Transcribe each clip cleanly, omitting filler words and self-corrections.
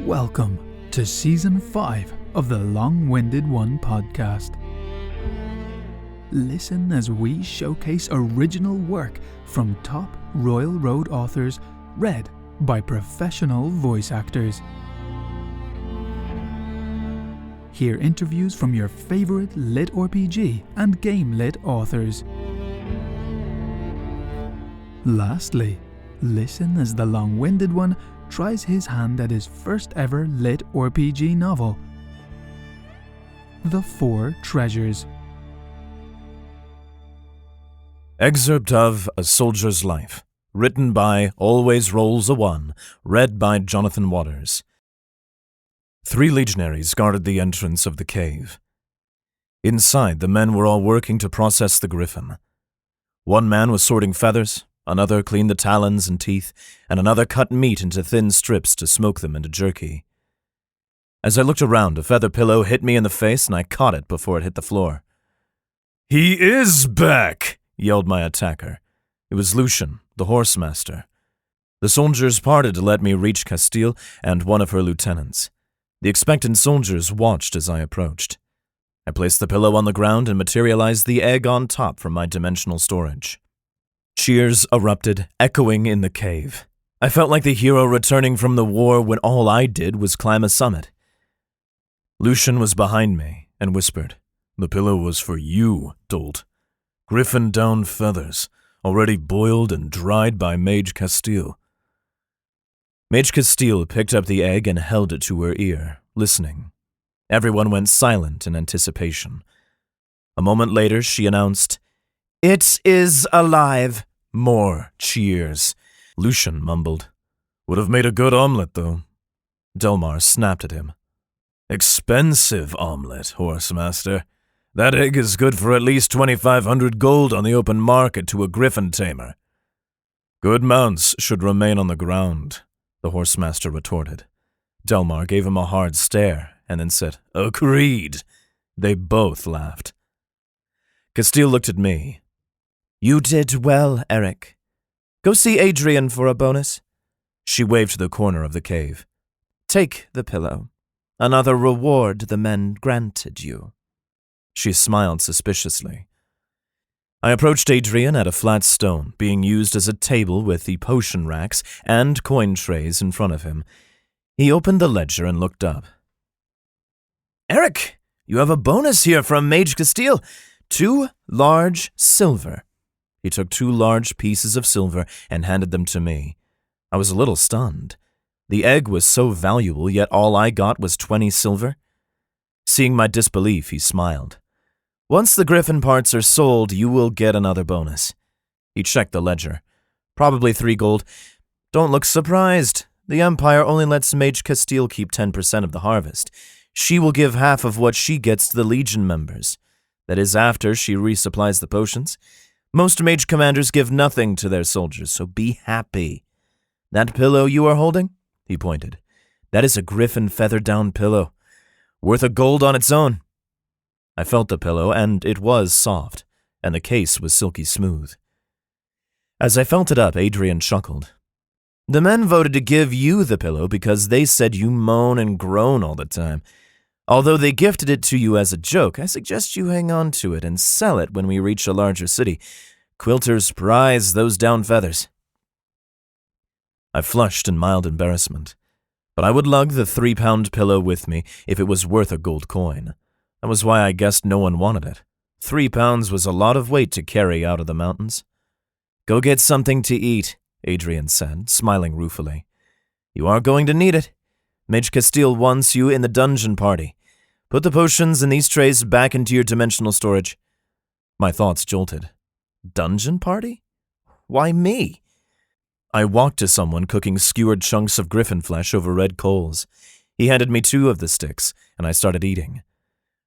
Welcome to Season 5 of the Long-Winded One podcast. Listen as we showcase original work from top Royal Road authors read by professional voice actors. Hear interviews from your favourite lit RPG and game lit authors. Lastly, listen as the Long-Winded One tries his hand at his first ever lit RPG novel, The Four Treasures. Excerpt of A Soldier's Life, written by Alwaysrollsaone, read by Jonathan Waters. 3 legionaries guarded the entrance of the cave. Inside, the men were all working to process the griffin. One man was sorting feathers, another cleaned the talons and teeth, and another cut meat into thin strips to smoke them into jerky. As I looked around, a feather pillow hit me in the face, and I caught it before it hit the floor. "He is back!" yelled my attacker. It was Lucian, the horsemaster. The soldiers parted to let me reach Castile and one of her lieutenants. The expectant soldiers watched as I approached. I placed the pillow on the ground and materialized the egg on top from my dimensional storage. Cheers erupted, echoing in the cave. I felt like the hero returning from the war when all I did was climb a summit. Lucian was behind me and whispered, "The pillow was for you, dolt. Griffin down feathers, already boiled and dried by Mage Castile." Mage Castile picked up the egg and held it to her ear, listening. Everyone went silent in anticipation. A moment later, she announced, "It is alive." More cheers. Lucian mumbled, "Would have made a good omelette, though." Delmar snapped at him. "Expensive omelette, horsemaster. That egg is good for at least 2,500 gold on the open market to a griffin tamer." "Good mounts should remain on the ground," the horsemaster retorted. Delmar gave him a hard stare and then said, "Agreed." They both laughed. Castile looked at me. "You did well, Eric. Go see Adrian for a bonus." She waved to the corner of the cave. "Take the pillow. Another reward the men granted you." She smiled suspiciously. I approached Adrian at a flat stone, being used as a table with the potion racks and coin trays in front of him. He opened the ledger and looked up. "Eric, you have a bonus here from Mage Castile. 2 large silver." He took 2 large pieces of silver and handed them to me. I was a little stunned. The egg was so valuable, yet all I got was 20 silver. Seeing my disbelief, he smiled. "Once the griffin parts are sold, you will get another bonus." He checked the ledger. "Probably 3 gold. Don't look surprised. The Empire only lets Mage Castile keep 10% of the harvest. She will give half of what she gets to the Legion members. That is after she resupplies the potions. Most mage commanders give nothing to their soldiers, so be happy. That pillow you are holding," he pointed, "that is a griffin feather-down pillow. Worth a gold on its own." I felt the pillow, and it was soft, and the case was silky smooth. As I felt it up, Adrian chuckled. "The men voted to give you the pillow because they said you moan and groan all the time. Although they gifted it to you as a joke, I suggest you hang on to it and sell it when we reach a larger city. Quilters prize those down feathers." I flushed in mild embarrassment, but I would lug the 3-pound pillow with me if it was worth a gold coin. That was why I guessed no one wanted it. 3 pounds was a lot of weight to carry out of the mountains. "Go get something to eat," Adrian said, smiling ruefully. "You are going to need it. Mage Castile wants you in the dungeon party. Put the potions in these trays back into your dimensional storage." My thoughts jolted. Dungeon party? Why me? I walked to someone cooking skewered chunks of griffin flesh over red coals. He handed me 2 of the sticks, and I started eating.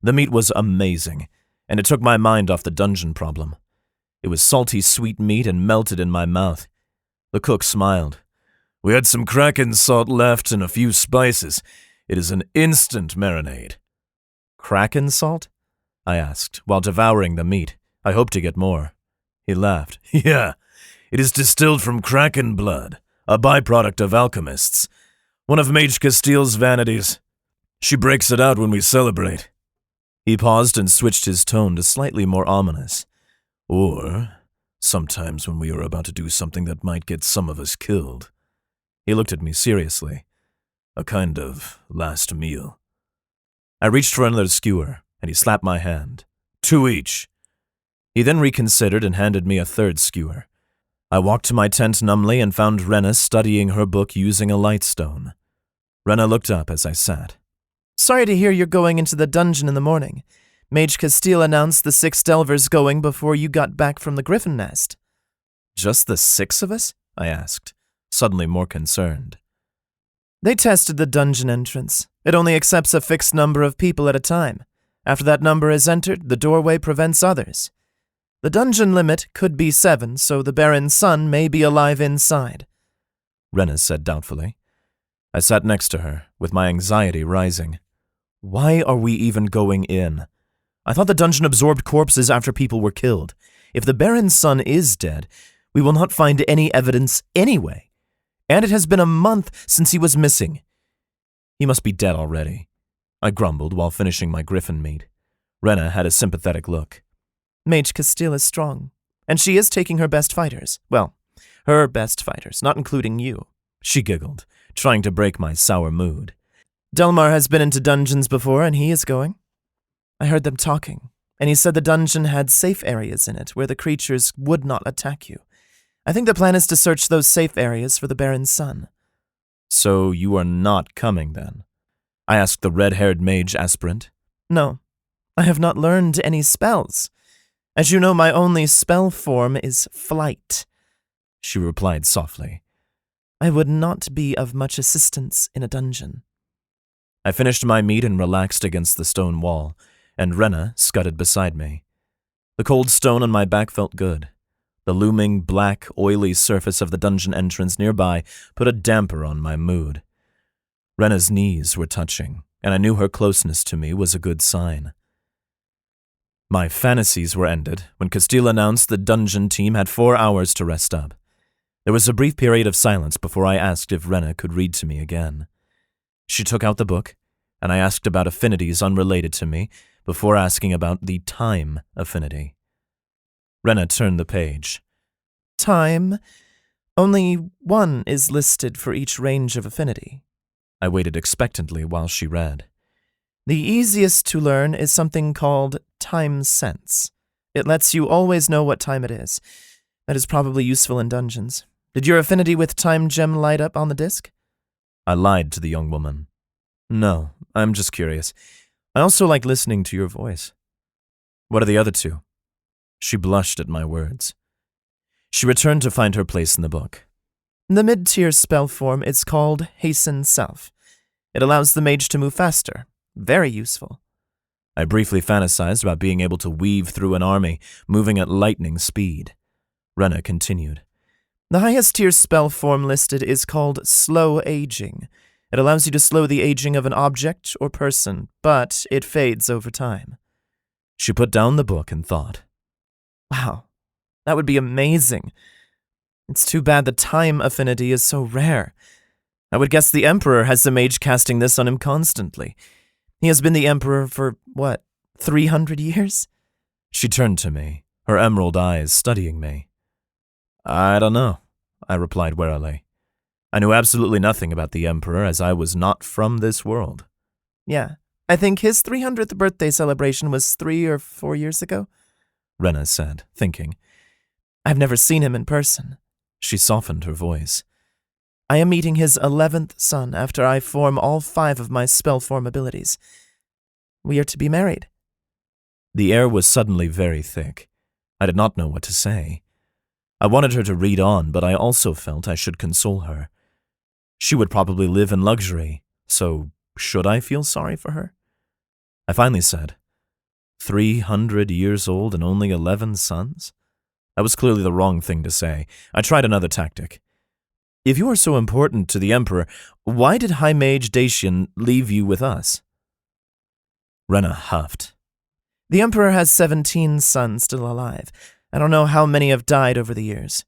The meat was amazing, and it took my mind off the dungeon problem. It was salty, sweet meat and melted in my mouth. The cook smiled. "We had some kraken salt left and a few spices. It is an instant marinade." "Kraken salt?" I asked, while devouring the meat. I hoped to get more. He laughed. "Yeah, it is distilled from kraken blood, a byproduct of alchemists. One of Mage Castile's vanities. She breaks it out when we celebrate. He paused and switched his tone to slightly more ominous. Or sometimes when we are about to do something that might get some of us killed. He looked at me seriously. A kind of last meal. I reached for another skewer, and he slapped my hand. 2 each. He then reconsidered and handed me a third skewer. I walked to my tent numbly and found Rena studying her book using a lightstone. Rena looked up as I sat. Sorry to hear you're going into the dungeon in the morning. Mage Castile announced the 6 delvers going before you got back from the griffin nest. Just the 6 of us? I asked, suddenly more concerned. They tested the dungeon entrance. It only accepts a fixed number of people at a time. After that number is entered, the doorway prevents others. The dungeon limit could be 7, so the Baron's son may be alive inside, Rena said doubtfully. I sat next to her, with my anxiety rising. Why are we even going in? I thought the dungeon absorbed corpses after people were killed. If the Baron's son is dead, we will not find any evidence anyway. And it has been a month since he was missing. He must be dead already, I grumbled while finishing my griffin meat. Rena had a sympathetic look. Mage Castile is strong, and she is taking her best fighters. Well, her best fighters, not including you. She giggled, trying to break my sour mood. Delmar has been into dungeons before, and he is going. I heard them talking, and he said the dungeon had safe areas in it where the creatures would not attack you. I think the plan is to search those safe areas for the Baron's son. So you are not coming, then? I asked the red-haired mage aspirant. No, I have not learned any spells. As you know, my only spell form is flight, she replied softly. I would not be of much assistance in a dungeon. I finished my meat and relaxed against the stone wall, and Rena scudded beside me. The cold stone on my back felt good. The looming, black, oily surface of the dungeon entrance nearby put a damper on my mood. Rena's knees were touching, and I knew her closeness to me was a good sign. My fantasies were ended when Castile announced the dungeon team had 4 hours to rest up. There was a brief period of silence before I asked if Rena could read to me again. She took out the book, and I asked about affinities unrelated to me before asking about the time affinity. Rena turned the page. Time? Only 1 is listed for each range of affinity. I waited expectantly while she read. The easiest to learn is something called time sense. It lets you always know what time it is. That is probably useful in dungeons. Did your affinity with time gem light up on the disc? I lied to the young woman. No, I'm just curious. I also like listening to your voice. What are the other 2? She blushed at my words. She returned to find her place in the book. The mid-tier spell form is called Hasten Self. It allows the mage to move faster. Very useful. I briefly fantasized about being able to weave through an army, moving at lightning speed. Rena continued. The highest tier spell form listed is called Slow Aging. It allows you to slow the aging of an object or person, but it fades over time. She put down the book and thought. Wow, that would be amazing. It's too bad the time affinity is so rare. I would guess the Emperor has the mage casting this on him constantly. He has been the Emperor for, 300 years? She turned to me, her emerald eyes studying me. I don't know, I replied warily. I knew absolutely nothing about the Emperor as I was not from this world. Yeah, I think his 300th birthday celebration was 3 or 4 years ago, Rena said, thinking. I've never seen him in person. She softened her voice. I am meeting his 11th son after I form all 5 of my spell form abilities. We are to be married. The air was suddenly very thick. I did not know what to say. I wanted her to read on, but I also felt I should console her. She would probably live in luxury, so should I feel sorry for her? I finally said, 300 years old and only 11 sons? That was clearly the wrong thing to say. I tried another tactic. If you are so important to the Emperor, why did High Mage Dacian leave you with us? Rena huffed. The Emperor has 17 sons still alive. I don't know how many have died over the years.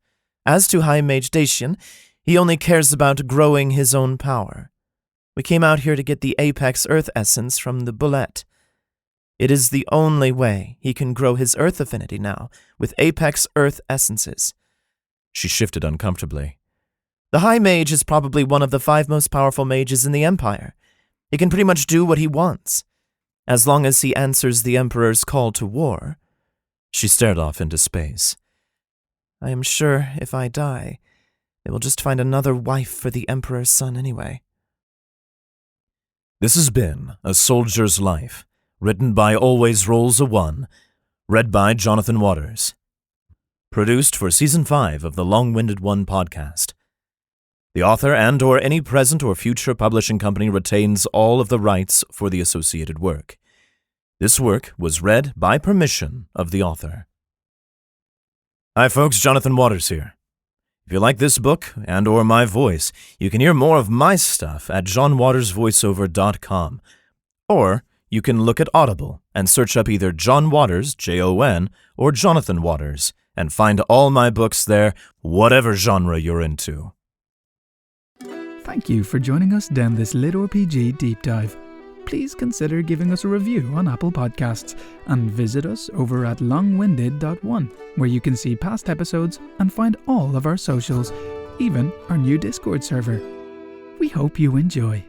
As to High Mage Dacian, he only cares about growing his own power. We came out here to get the Apex Earth Essence from the Bullet. It is the only way he can grow his Earth affinity now, with Apex Earth Essences. She shifted uncomfortably. The High Mage is probably one of the 5 most powerful mages in the Empire. He can pretty much do what he wants, as long as he answers the Emperor's call to war. She stared off into space. I am sure if I die, they will just find another wife for the Emperor's son anyway. This has been A Soldier's Life, written by Alwaysrollsaone, read by Jonathan Waters. Produced for Season 5 of the Long-Winded One podcast. The author and/or any present or future publishing company retains all of the rights for the associated work. This work was read by permission of the author. Hi folks, Jonathan Waters here. If you like this book and/or my voice, you can hear more of my stuff at johnwatersvoiceover.com. Or you can look at Audible and search up either John Waters, Jon, or Jonathan Waters, and find all my books there, whatever genre you're into. Thank you for joining us down this Lit RPG deep dive. Please consider giving us a review on Apple Podcasts and visit us over at longwinded.one, where you can see past episodes and find all of our socials, even our new Discord server. We hope you enjoy.